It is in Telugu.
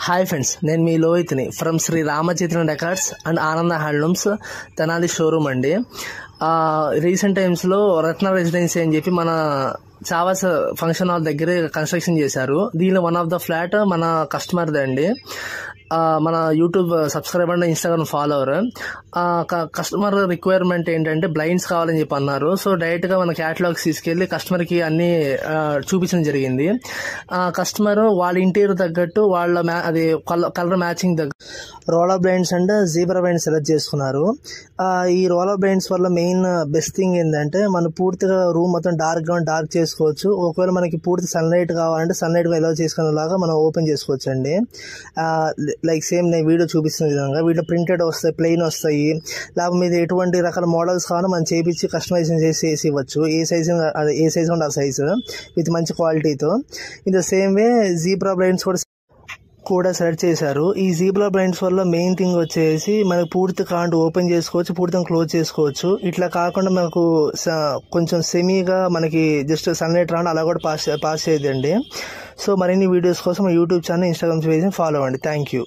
హాయ్ ఫ్రెండ్స్, నేను మీ లోహిత్ని ఫ్రమ్ శ్రీ రామచైతన్య డెకార్డ్స్ అండ్ ఆనంద హ్యాండ్లూమ్స్ తెనాలి షోరూమ్ అండి. రీసెంట్ టైమ్స్లో రత్న రెసిడెన్సీ అని చెప్పి మన చావాస్ ఫంక్షన్ హాల్ దగ్గర కన్స్ట్రక్షన్ చేశారు. దీనిలో వన్ ఆఫ్ ద ఫ్లాట్ మన కస్టమర్దే అండి. మన YouTube subscriber and Instagram follower. Customer requirement ఏంటంటే బ్లైండ్స్ కావాలని చెప్పి అన్నారు. సో డైరెక్ట్గా మన క్యాటలాగ్స్ తీసుకెళ్ళి కస్టమర్కి అన్నీ చూపించడం జరిగింది. కస్టమర్ వాళ్ళ ఇంటీరియర్ తగ్గట్టు వాళ్ళ అది కలర్ మ్యాచింగ్ తగ్గ roller blinds and zebra blinds select చేసుకున్నారు. ఈ రోలర్ బ్లైండ్స్ వల్ల మెయిన్ బెస్ట్ థింగ్ ఏంటంటే మనం పూర్తిగా రూమ్ మొత్తం డార్క్ చేసుకోవచ్చు. ఒకవేళ మనకి పూర్తి సన్లైట్ కావాలంటే సన్లైట్ ఎలా చేసుకునేలాగా మనం ఓపెన్ చేసుకోవచ్చు అండి. లైక్ సేమ్ నేను వీడియో చూపిస్తున్న విధంగా వీడియో ప్రింటెడ్ వస్తాయి, ప్లెయిన్ వస్తాయి. లేకపోతే మీద ఎటువంటి రకాల మోడల్స్ కావాలో మనం చేపించి కస్టమైజేషన్ చేసి ఇవ్వచ్చు. ఏ సైజ్ ఉంటే ఆ సైజు విత్ మంచి క్వాలిటీతో. In the same way zebra blinds కూడా సెలెక్ట్ చేశారు. ఈ జీబ్రా బ్లైండ్స్ వల్ల మెయిన్ థింగ్ వచ్చేసి మనకు పూర్తి కాంట్ ఓపెన్ చేసుకోవచ్చు, పూర్తిగా క్లోజ్ చేసుకోవచ్చు. ఇట్లా కాకుండా మనకు కొంచెం సెమీగా మనకి జస్ట్ సన్లైట్ రాండి అలా కూడా పాస్ చేయదండి. సో మరిన్ని వీడియోస్ కోసం YouTube channel, Instagram page follow అవ్వండి. Thank you.